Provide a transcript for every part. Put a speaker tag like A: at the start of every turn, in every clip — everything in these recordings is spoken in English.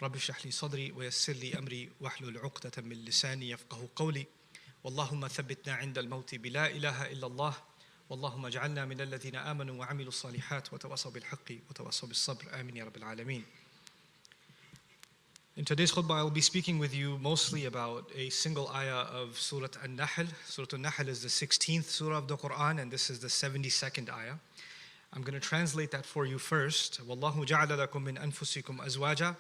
A: رب اشرح لي صدري ويسر لي أمري واحلل عقدة من لساني يفقه قولي اللهم ثبتنا عند الموت بلا إله إلا الله اللهم اجعلنا من الذين آمنوا وعملوا الصالحات وتواصوا بالحق وتواصوا بالصبر آمين يا رب العالمين. In today's khutbah, I will be speaking with you mostly about a single ayah of Surah An-Nahl. Surah An-Nahl is the 16th surah of the Quran, and this is the 72nd ayah. I'm going to translate that for you first. وَاللَّهُ جَعَلَ لَكُم مِّنْ أَنفُسِكُمْ أَزْوَاجًا.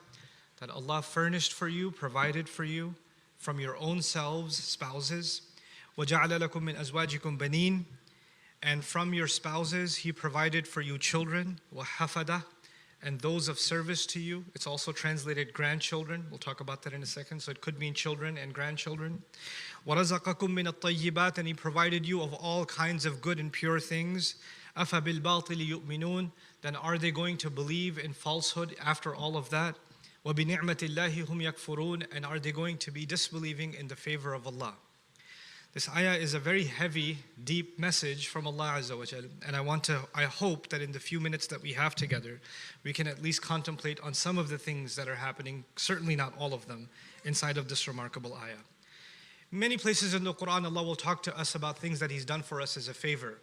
A: That Allah furnished for you, provided for you, from your own selves, spouses. وَجَعَلَ لَكُم مِّنْ أَزْوَاجِكُمْ بَنِينَ. And from your spouses, He provided for you children. وَحَفَدَةً. And those of service to you. It's also translated grandchildren. We'll talk about that in a second. So it could mean children and grandchildren. وَرَزَقَكُم مِّنَ الطَّيِّبَاتِ. And He provided you of all kinds of good and pure things. أَفَبِالْبَاطِلِ يُؤْمِنُونَ. Then are they going to believe in falsehood after all of that? وَبِنِعْمَةِ اللَّهِ هُمْ يَكْفُرُونَ. And are they going to be disbelieving in the favor of Allah? This ayah is a very heavy, deep message from Allah Azza wa Jal. And I hope that in the few minutes that we have together, we can at least contemplate on some of the things that are happening, certainly not all of them, inside of this remarkable ayah. Many places in the Quran, Allah will talk to us about things that He's done for us as a favor.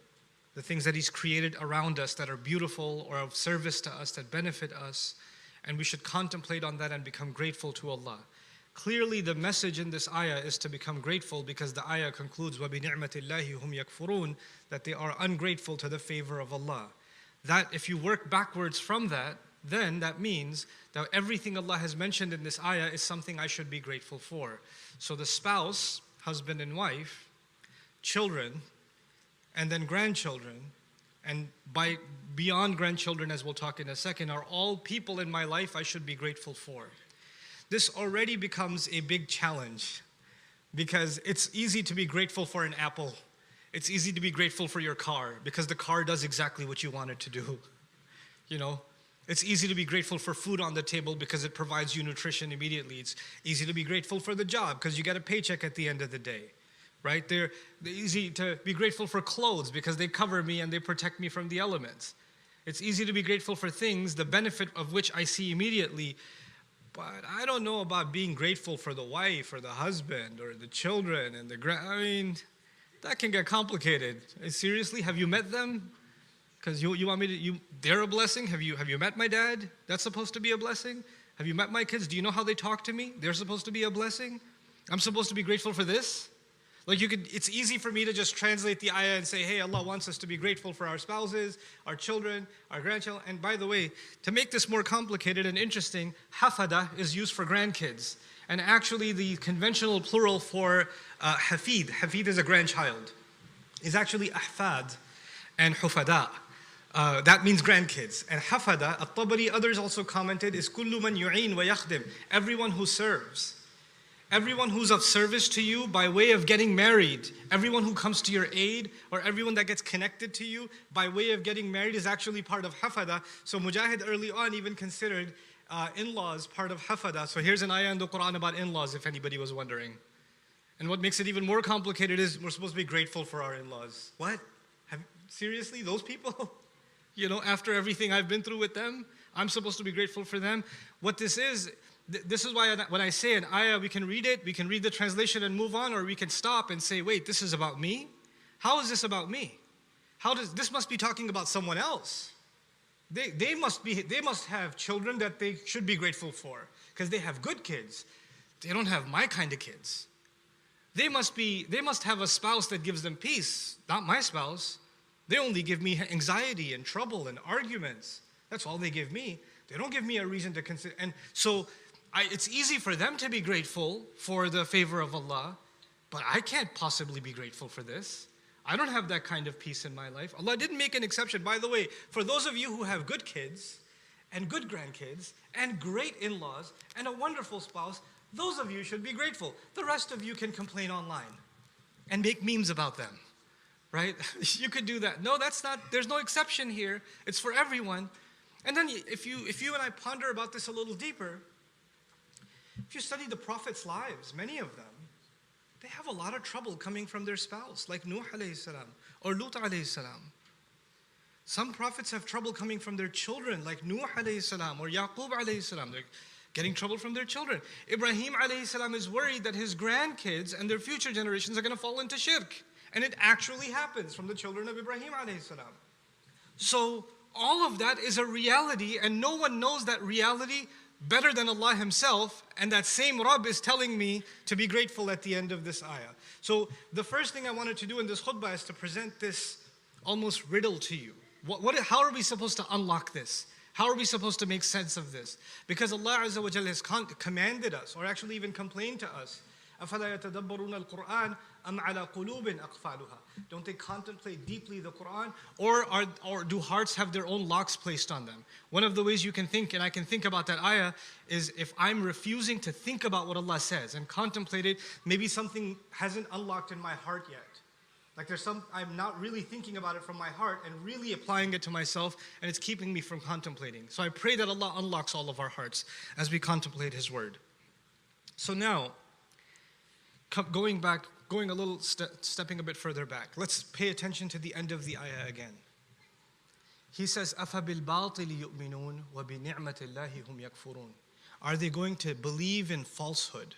A: The things that He's created around us that are beautiful or of service to us, that benefit us. And we should contemplate on that and become grateful to Allah. Clearly, the message in this ayah is to become grateful because the ayah concludes, وَبِنِعْمَةِ اللَّهِ هُمْ يَكْفُرُونَ, that they are ungrateful to the favor of Allah. That, if you work backwards from that, then that means that everything Allah has mentioned in this ayah is something I should be grateful for. So the spouse, husband and wife, children, and then grandchildren, and beyond grandchildren, as we'll talk in a second, are all people in my life I should be grateful for. This already becomes a big challenge because it's easy to be grateful for an apple. It's easy to be grateful for your car because the car does exactly what you want it to do. You know, it's easy to be grateful for food on the table because it provides you nutrition immediately. It's easy to be grateful for the job because you get a paycheck at the end of the day, right? They're easy to be grateful for clothes because they cover me and they protect me from the elements. It's easy to be grateful for things, the benefit of which I see immediately. But I don't know about being grateful for the wife or the husband or the children and I mean, that can get complicated. Seriously, have you met them? Because you want me to, they're a blessing? Have you met my dad? That's supposed to be a blessing. Have you met my kids? Do you know how they talk to me? They're supposed to be a blessing. I'm supposed to be grateful for this? Like it's easy for me to just translate the ayah and say, hey, Allah wants us to be grateful for our spouses, our children, our grandchildren. And by the way, to make this more complicated and interesting, hafada is used for grandkids. And actually the conventional plural for hafid is a grandchild, is actually ahfad and hufada. That means grandkids. And hafada, at-Tabari, others also commented, is kullu man yu'in wa yakhdim, everyone who serves. Everyone who's of service to you by way of getting married, everyone who comes to your aid, or everyone that gets connected to you by way of getting married is actually part of hafada. So Mujahid early on even considered in-laws part of hafada. So here's an ayah in the Quran about in-laws, if anybody was wondering. And what makes it even more complicated is we're supposed to be grateful for our in-laws. What? Seriously, those people? You know, after everything I've been through with them, I'm supposed to be grateful for them? What this is why when I say an ayah, we can read it, we can read the translation and move on, or we can stop and say, wait, this is about me? How is this about me? This must be talking about someone else. They must have children that they should be grateful for because they have good kids. They don't have my kind of kids. They must have a spouse that gives them peace, not my spouse. They only give me anxiety and trouble and arguments. That's all they give me. They don't give me a reason to consider. And so it's easy for them to be grateful for the favor of Allah, but I can't possibly be grateful for this. I don't have that kind of peace in my life. Allah didn't make an exception. By the way, for those of you who have good kids and good grandkids and great in-laws and a wonderful spouse, those of you should be grateful. The rest of you can complain online and make memes about them, right? You could do that. No, there's no exception here. It's for everyone. And then if you and I ponder about this a little deeper, if you study the Prophet's lives, many of them, they have a lot of trouble coming from their spouse, like Nuh alayhi salam or Lut alayhi salam. Some prophets have trouble coming from their children, like Nuh alayhi salam or Yaqub alayhi salam. They're getting trouble from their children. Ibrahim alayhi salam is worried that his grandkids and their future generations are going to fall into shirk. And it actually happens from the children of Ibrahim alayhi salam. So all of that is a reality, and no one knows that reality better than Allah Himself, and that same Rabb is telling me to be grateful at the end of this ayah. So the first thing I wanted to do in this khutbah is to present this almost riddle to you. How are we supposed to unlock this? How are we supposed to make sense of this? Because Allah Azza wa Jalla has commanded us, or actually even complained to us, أَفَلَا يَتَدَبَّرُونَ الْقُرْآنَ أَمْ عَلَى قُلُوبٍ أَقْفَالُهَا. Don't they contemplate deeply the Quran, or do hearts have their own locks placed on them? One of the ways you can think, and I can think about that ayah, is if I'm refusing to think about what Allah says and contemplate it, maybe something hasn't unlocked in my heart yet. Like I'm not really thinking about it from my heart and really applying it to myself, and it's keeping me from contemplating. So I pray that Allah unlocks all of our hearts as we contemplate His word. So now, stepping a bit further back, let's pay attention to the end of the ayah again. He says, أَفَبِالْبَاطِلِ يُؤْمِنُونَ وَبِنِعْمَةِ اللَّهِ هُمْ يَكْفُرُونَ. Are they going to believe in falsehood?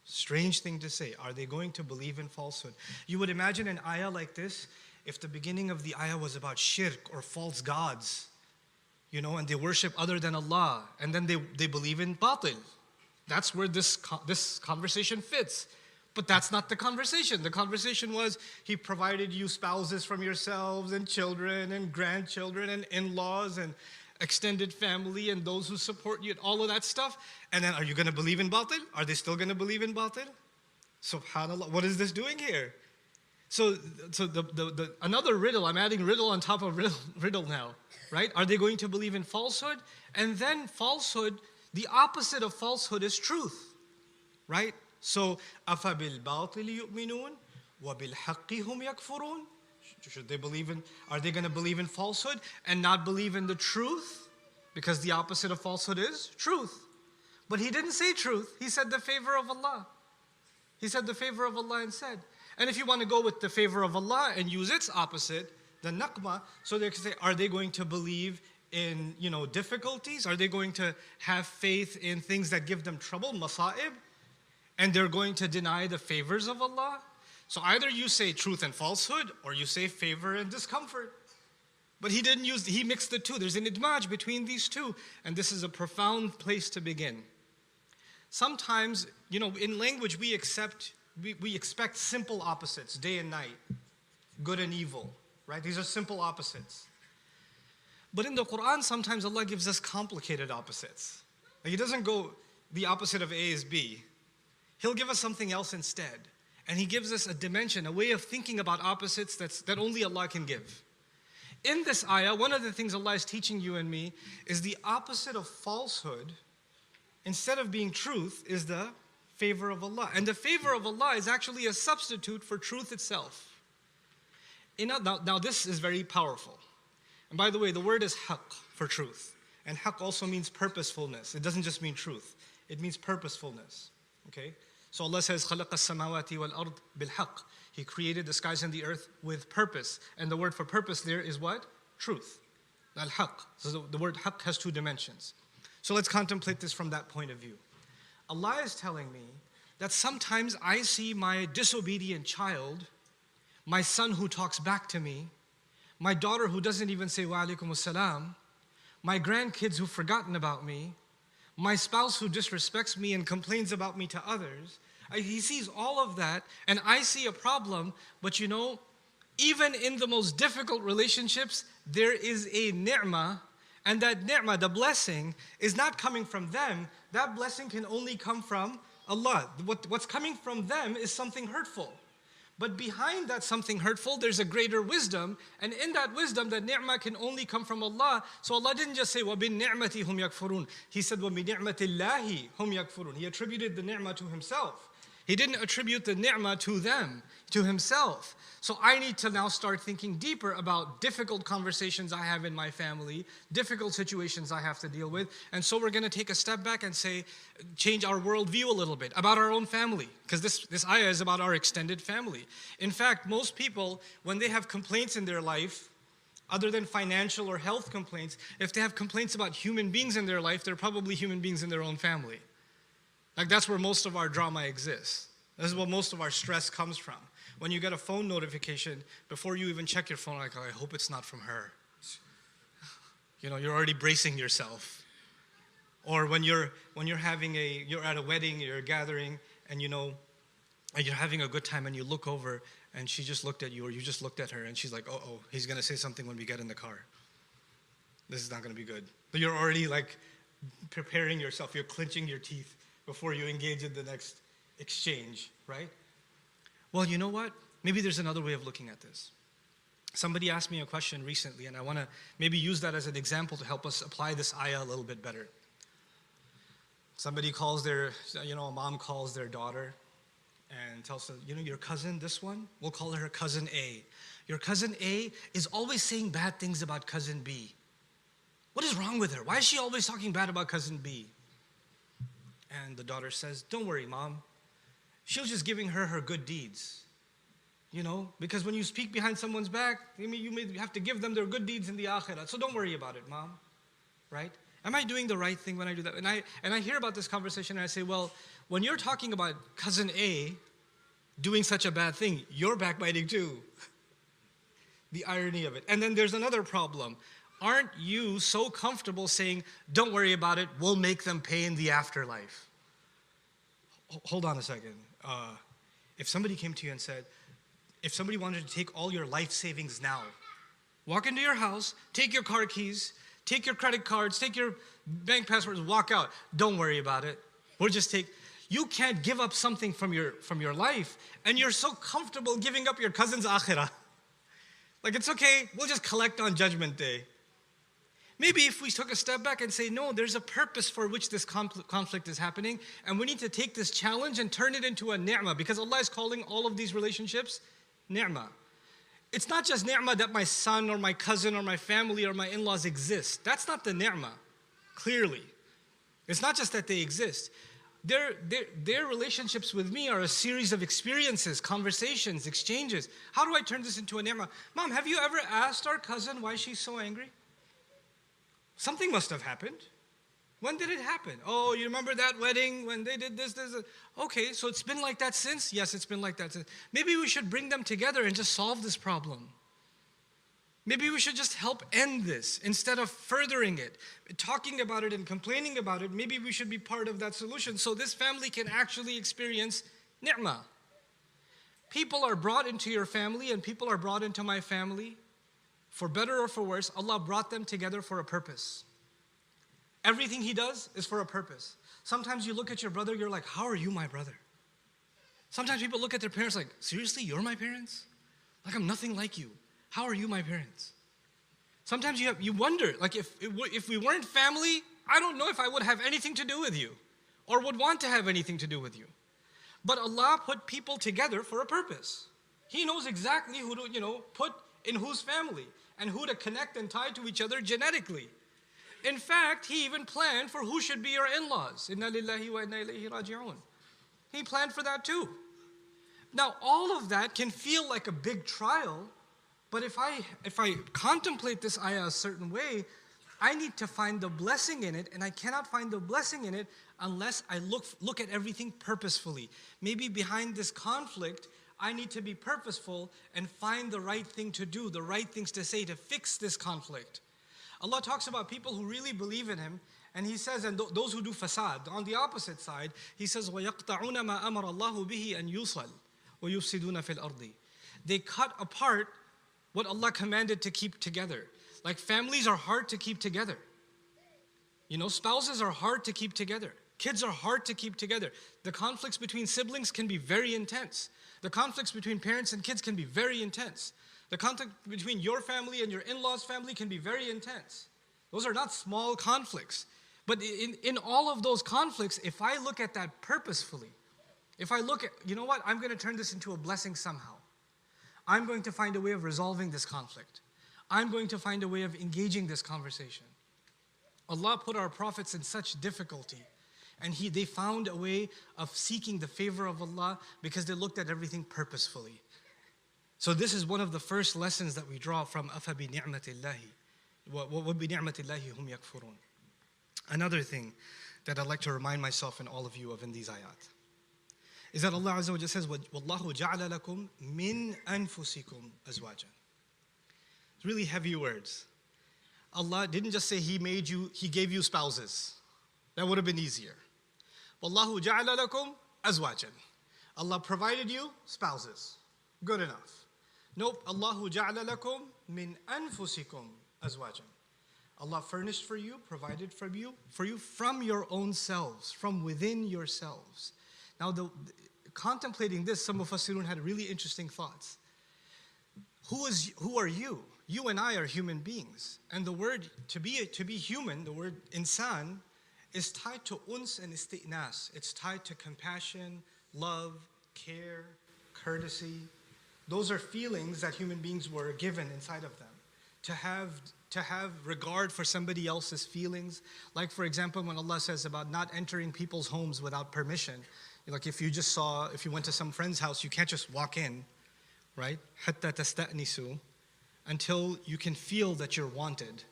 A: Strange thing to say. Are they going to believe in falsehood? You would imagine an ayah like this, if the beginning of the ayah was about shirk or false gods, and they worship other than Allah, and then they believe in batil. That's where this conversation fits. But that's not the conversation. The conversation was, He provided you spouses from yourselves, and children, and grandchildren, and in-laws, and extended family, and those who support you, and all of that stuff. And then, are you going to believe in batil? Are they still going to believe in batil? SubhanAllah, what is this doing here? So another riddle, I'm adding riddle on top of riddle now, right? Are they going to believe in falsehood? And then falsehood, the opposite of falsehood is truth, right? So, أَفَبِالْبَاطِلِ يُؤْمِنُونَ وَبِالْحَقِّ هُمْ يَكْفُرُونَ. Are they going to believe in falsehood and not believe in the truth? Because the opposite of falsehood is truth. But he didn't say truth. He said the favor of Allah. He said the favor of Allah instead. And if you want to go with the favor of Allah and use its opposite, the naqma, so they can say, are they going to believe in difficulties? Are they going to have faith in things that give them trouble, masa'ib? And they're going to deny the favors of Allah? So either you say truth and falsehood, or you say favor and discomfort. But he mixed the two. There's an idmaj between these two. And this is a profound place to begin. Sometimes, in language we expect simple opposites, day and night, good and evil, right? These are simple opposites. But in the Quran, sometimes Allah gives us complicated opposites. Like He doesn't go, the opposite of A is B. He'll give us something else instead. And He gives us a dimension, a way of thinking about opposites that only Allah can give. In this ayah, one of the things Allah is teaching you and me is the opposite of falsehood, instead of being truth, is the favor of Allah. And the favor of Allah is actually a substitute for truth itself. Now this is very powerful. And by the way, the word is haqq, for truth. And haqq also means purposefulness. It doesn't just mean truth. It means purposefulness. Okay? So Allah says, خَلَقَ السَّمَاوَاتِ وَالْأَرْضِ بِالْحَقِّ. He created the skies and the earth with purpose. And the word for purpose there is what? Truth. Al-haqq. So the word haqq has two dimensions. So let's contemplate this from that point of view. Allah is telling me that sometimes I see my disobedient child, my son who talks back to me, my daughter who doesn't even say wa alaikum assalam, my grandkids who've forgotten about me, my spouse who disrespects me and complains about me to others. He sees all of that, and I see a problem. But even in the most difficult relationships, there is a ni'mah, and that ni'mah, the blessing, is not coming from them. That blessing can only come from Allah. What's coming from them is something hurtful. But behind that something hurtful, there's a greater wisdom. And in that wisdom, that ni'mah can only come from Allah. So Allah didn't just say, وَبِالنِّعْمَةِ هُمْ يَكْفُرُونَ. He said, وَبِنِعْمَةِ اللَّهِ هُمْ يَكْفُرُونَ. He attributed the ni'mah to Himself. He didn't attribute the ni'mah to them, to Himself. So I need to now start thinking deeper about difficult conversations I have in my family, difficult situations I have to deal with. And so we're going to take a step back and say, change our worldview a little bit about our own family. Because this ayah is about our extended family. In fact, most people, when they have complaints in their life, other than financial or health complaints, if they have complaints about human beings in their life, they're probably human beings in their own family. Like that's where most of our drama exists. This is where most of our stress comes from. When you get a phone notification, before you even check your phone, like, oh, I hope it's not from her. You know, you're already bracing yourself. Or when you're at a wedding, you're gathering, and you know, and you're having a good time, and you look over, and she just looked at you, or you just looked at her, and she's like, oh, he's gonna say something when we get in the car. This is not gonna be good. But you're already like preparing yourself, you're clenching your teeth before you engage in the next exchange, right? Well, you know what? Maybe there's another way of looking at this. Somebody asked me a question recently, and I wanna maybe use that as an example to help us apply this ayah a little bit better. Somebody calls a mom calls their daughter and tells her, you know, your cousin, this one, we'll call her cousin A. Your cousin A is always saying bad things about cousin B. What is wrong with her? Why is she always talking bad about cousin B? And the daughter says, don't worry, mom. She was just giving her good deeds. You know, because when you speak behind someone's back, you may have to give them their good deeds in the akhirah. So don't worry about it, mom. Right? Am I doing the right thing when I do that? And I hear about this conversation and I say, well, when you're talking about cousin A doing such a bad thing, you're backbiting too. The irony of it. And then there's another problem. Aren't you so comfortable saying, don't worry about it, we'll make them pay in the afterlife? Hold on a second. If somebody came to you and said, if somebody wanted to take all your life savings now, walk into your house, take your car keys, take your credit cards, take your bank passwords, walk out. Don't worry about it. You can't give up something from your life, and you're so comfortable giving up your cousin's akhirah. Like, it's okay, we'll just collect on Judgment Day. Maybe if we took a step back and say, no, there's a purpose for which this conflict is happening, and we need to take this challenge and turn it into a ni'mah, because Allah is calling all of these relationships ni'mah. It's not just ni'mah that my son or my cousin or my family or my in-laws exist. That's not the ni'mah, clearly. It's not just that they exist. Their relationships with me are a series of experiences, conversations, exchanges. How do I turn this into a ni'mah? Mom, have you ever asked our cousin why she's so angry? Something must have happened. When did it happen? Oh, you remember that wedding when they did this? Okay, so it's been like that since? Yes, it's been like that since. Maybe we should bring them together and just solve this problem. Maybe we should just help end this instead of furthering it, talking about it and complaining about it. Maybe we should be part of that solution so this family can actually experience ni'mah. People are brought into your family and people are brought into my family. For better or for worse, Allah brought them together for a purpose. Everything He does is for a purpose. Sometimes you look at your brother, you're like, how are you my brother? Sometimes people look at their parents like, seriously, you're my parents? Like, I'm nothing like you. How are you my parents? Sometimes you wonder, like, if we weren't family, I don't know if I would have anything to do with you or would want to have anything to do with you. But Allah put people together for a purpose. He knows exactly who to, put in whose family and who to connect and tie to each other genetically. In fact, He even planned for who should be your in-laws. Inna lillahi wa inna ilayhi raji'un. He planned for that too. Now, all of that can feel like a big trial, but if I contemplate this ayah a certain way, I need to find the blessing in it, and I cannot find the blessing in it unless I look at everything purposefully. Maybe behind this conflict, I need to be purposeful and find the right thing to do, the right things to say to fix this conflict. Allah talks about people who really believe in Him, and He says, and those who do fasad. On the opposite side, He says, وَيَقْطَعُونَ مَا أَمَرَ اللَّهُ بِهِ أَن يُوصَلْ وَيُفْسِدُونَ فِي الْأَرْضِ. They cut apart what Allah commanded to keep together. Like, families are hard to keep together. Spouses are hard to keep together. Kids are hard to keep together. The conflicts between siblings can be very intense. The conflicts between parents and kids can be very intense. The conflict between your family and your in-laws' family can be very intense. Those are not small conflicts. But in all of those conflicts, if I look at that purposefully, if I look at, you know what, I'm going to turn this into a blessing somehow. I'm going to find a way of resolving this conflict. I'm going to find a way of engaging this conversation. Allah put our prophets in such difficulty, and they found a way of seeking the favor of Allah because they looked at everything purposefully. So this is one of the first lessons that we draw from أَفَبِنِعْمَةِ اللَّهِ وَبِنِعْمَةِ اللَّهِ هُمْ يَكْفُرُونَ. Another thing that I'd like to remind myself and all of you of in these ayat is that Allah Azza wa Jalla says, وَاللَّهُ جَعَلَ لَكُم مِّنْ أَنفُسِكُمْ أَزْوَاجًا. It's really heavy words. Allah didn't just say He made you, He gave you spouses. That would have been easier. وَاللَّهُ جَعَلَ لَكُمْ أَزْوَاجًا. Allah provided you spouses. Good enough. Nope. Allahu ja'ala lakum min anfusikum azwajan. Allah furnished for you, provided for you from your own selves, from within yourselves. Now, contemplating this, some of us had really interesting thoughts. Who are you? You and I are human beings. And the word, to be human, the word insan, is tied to uns and isti'nas. It's tied to compassion, love, care, courtesy. Those are feelings that human beings were given inside of them. To have regard for somebody else's feelings. Like, for example, when Allah says about not entering people's homes without permission. Like if you went to some friend's house, you can't just walk in, right? حَتَّى تَسْتَأْنِسُوا, until you can feel that you're wanted,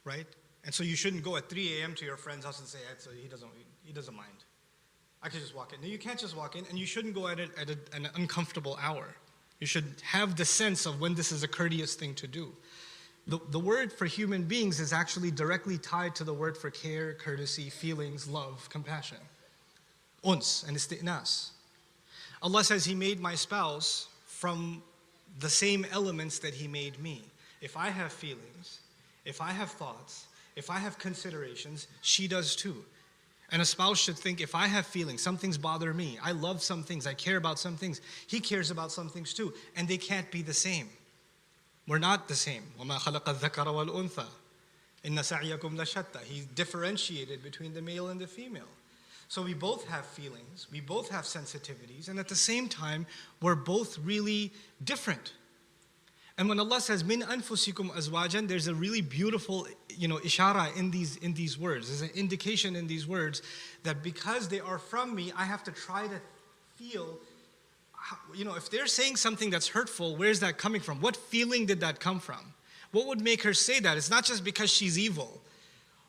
A: right? And so you shouldn't go at 3 a.m. to your friend's house and say, he doesn't mind. I can just walk in. No, you can't just walk in, and you shouldn't go at an uncomfortable hour. You should have the sense of when this is a courteous thing to do. The word for human beings is actually directly tied to the word for care, courtesy, feelings, love, compassion. Uns and isti'nas. Allah says He made my spouse from the same elements that He made me. If I have feelings, if I have thoughts, if I have considerations, she does too. And a spouse should think, if I have feelings, some things bother me, I love some things, I care about some things, he cares about some things too, and they can't be the same. We're not the same. وَمَا خَلَقَ الذَّكَرَ وَالْأُنثَى إِنَّ سَعْيَكُمْ لَشَتَّى. He differentiated between the male and the female. So we both have feelings, we both have sensitivities, and at the same time, we're both really different. And when Allah says, min anfusikum azwajan, there's a really beautiful, ishara in these words. There's an indication in these words that because they are from me, I have to try to feel, if they're saying something that's hurtful, where's that coming from? What feeling did that come from? What would make her say that? It's not just because she's evil,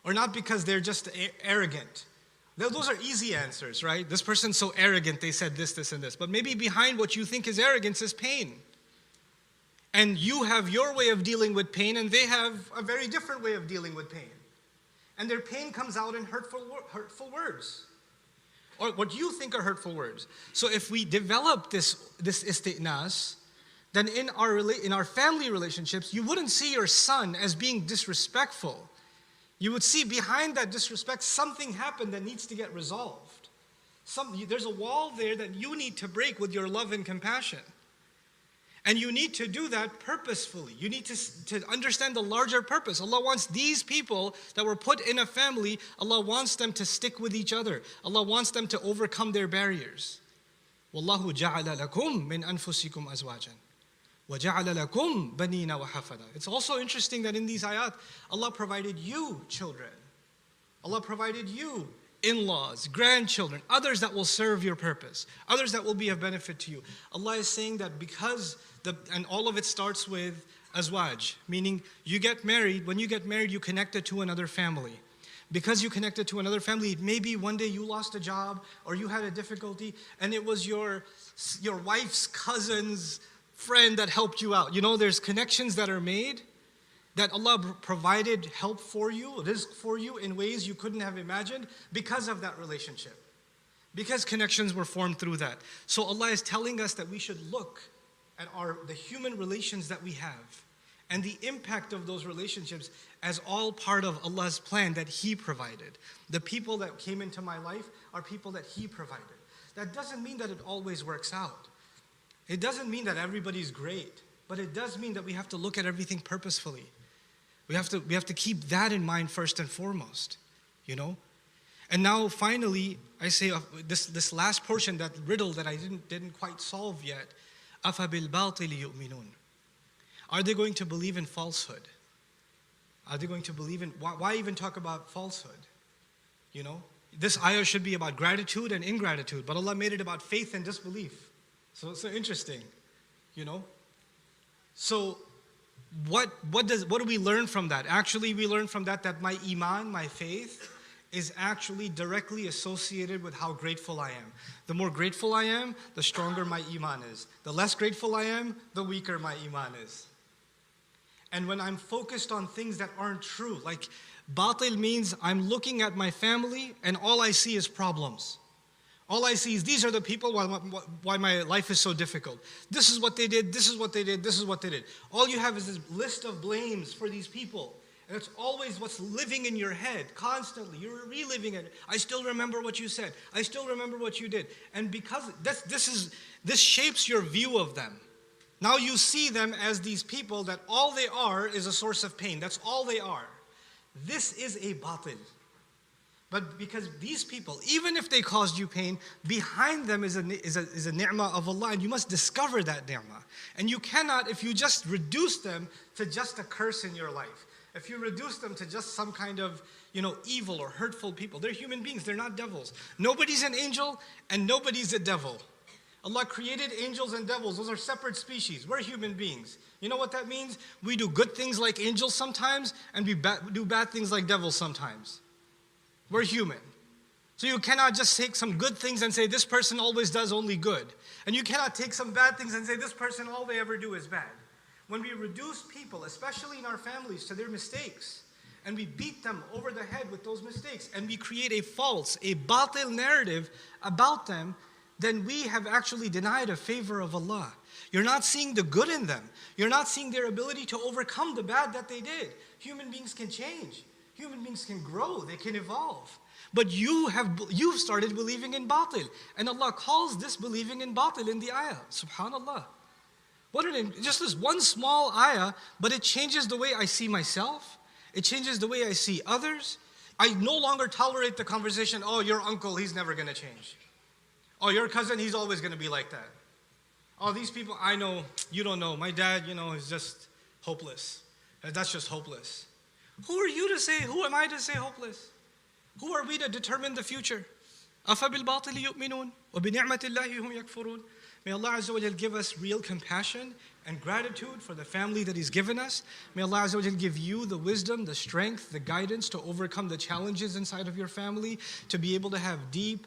A: or not because they're just arrogant. Those are easy answers, right? This person's so arrogant, they said this, this, and this. But maybe behind what you think is arrogance is pain. And you have your way of dealing with pain, and they have a very different way of dealing with pain. And their pain comes out in hurtful words, or what you think are hurtful words. So if we develop this isti'nas, then in our family relationships, you wouldn't see your son as being disrespectful. You would see behind that disrespect something happened that needs to get resolved. There's a wall there that you need to break with your love and compassion. And you need to do that purposefully. You need to understand the larger purpose. Allah wants these people that were put in a family, Allah wants them to stick with each other. Allah wants them to overcome their barriers. وَاللَّهُ جَعَلَ لَكُم مِّنْ أَنفُسِكُمْ أَزْوَاجًا وَجَعَلَ لَكُم بَنِينَ وَحَفَدًا. It's also interesting that in these ayat, Allah provided you children. Allah provided you in-laws, grandchildren, others that will serve your purpose, others that will be of benefit to you. Allah is saying that and all of it starts with azwaj, meaning you get married. When you get married, you connected to another family. Because you connected to another family, maybe one day you lost a job or you had a difficulty and it was your wife's cousin's friend that helped you out. There's connections that are made that Allah provided help for you, rizq for you in ways you couldn't have imagined because of that relationship. Because connections were formed through that. So Allah is telling us that we should look at the human relations that we have and the impact of those relationships as all part of Allah's plan that He provided. The people that came into my life are people that He provided. That doesn't mean that it always works out. It doesn't mean that everybody's great, but it does mean that we have to look at everything purposefully. We have to keep that in mind first and foremost, And now finally, I say this last portion, that riddle that I didn't quite solve yet. أَفَبِالْبَاطِلِ يُؤْمِنُونَ. Are they going to believe in falsehood? Are they going to believe in, why even talk about falsehood? This ayah should be about gratitude and ingratitude, but Allah made it about faith and disbelief. So it's so interesting, So what do we learn from that? Actually, we learn from that my Iman, my faith, is actually directly associated with how grateful I am. The more grateful I am, the stronger my Iman is. The less grateful I am, the weaker my Iman is. And when I'm focused on things that aren't true, like batil means I'm looking at my family and all I see is problems. All I see is these are the people why my life is so difficult. This is what they did, this is what they did, this is what they did. All you have is this list of blames for these people. And it's always what's living in your head constantly. You're reliving it. I still remember what you said. I still remember what you did. And because this shapes your view of them. Now you see them as these people that all they are is a source of pain. That's all they are. This is a batil. But because these people, even if they caused you pain, behind them is a ni'mah of Allah, and you must discover that ni'mah. And you cannot, if you just reduce them to just a curse in your life, if you reduce them to just some kind of, evil or hurtful people, they're human beings, they're not devils. Nobody's an angel and nobody's a devil. Allah created angels and devils. Those are separate species. We're human beings. You know what that means? We do good things like angels sometimes, and we do bad things like devils sometimes. We're human. So you cannot just take some good things and say, this person always does only good. And you cannot take some bad things and say, this person, all they ever do is bad. When we reduce people, especially in our families, to their mistakes, and we beat them over the head with those mistakes, and we create a batil narrative about them, then we have actually denied a favor of Allah. You're not seeing the good in them. You're not seeing their ability to overcome the bad that they did. Human beings can change. Human beings can grow. They can evolve. But you've started believing in batil. And Allah calls this believing in batil in the ayah. Subhanallah. Just this one small ayah, but it changes the way I see myself. It changes the way I see others. I no longer tolerate the conversation, oh, your uncle, he's never going to change. Oh, your cousin, he's always going to be like that. Oh, these people, I know, you don't know. My dad, is just hopeless. That's just hopeless. Who are you to say, who am I to say hopeless? Who are we to determine the future? أَفَبِالْبَاطِلِ يُؤْمِنُونَ وَبِنِعْمَةِ اللَّهِ هُمْ يَكْفُرُونَ. May Allah Azza wa Jal give us real compassion and gratitude for the family that He's given us. May Allah Azza wa Jal give you the wisdom, the strength, the guidance to overcome the challenges inside of your family, to be able to have deep,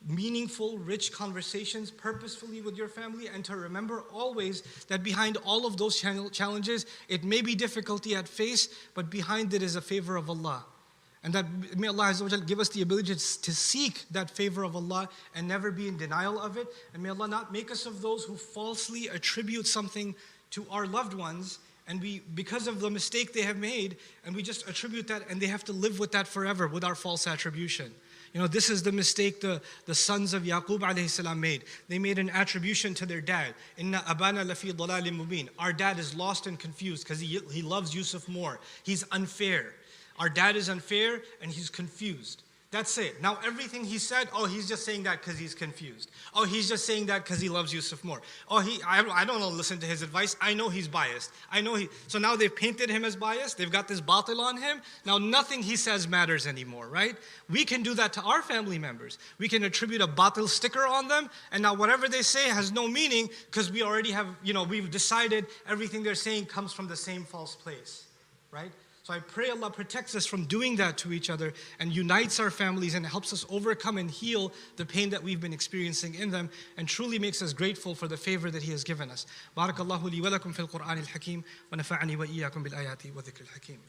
A: meaningful, rich conversations purposefully with your family, and to remember always that behind all of those challenges, it may be difficulty at face, but behind it is a favor of Allah. And that may Allah Azza wa Jal give us the ability to seek that favor of Allah and never be in denial of it. And may Allah not make us of those who falsely attribute something to our loved ones, and because of the mistake they have made, and we just attribute that, and they have to live with that forever, with our false attribution. This is the mistake the sons of Yaqub alayhi salam made. They made an attribution to their dad. Inna abana lafi dalalin mubin. Our dad is lost and confused because he loves Yusuf more. He's unfair. Our dad is unfair and he's confused. That's it. Now everything he said, oh, he's just saying that because he's confused. Oh, he's just saying that because he loves Yusuf more. Oh, I don't listen to his advice. I know he's biased. So now they've painted him as biased. They've got this batil on him. Now nothing he says matters anymore, right? We can do that to our family members. We can attribute a batil sticker on them, and now whatever they say has no meaning because we already have, we've decided everything they're saying comes from the same false place, right? So I pray Allah protects us from doing that to each other and unites our families and helps us overcome and heal the pain that we've been experiencing in them, and truly makes us grateful for the favor that He has given us. Barakallahu li wa lakum fil Qur'anil Hakim wa nafa'ani wa iyyakum bil ayati wa dhikril hakim.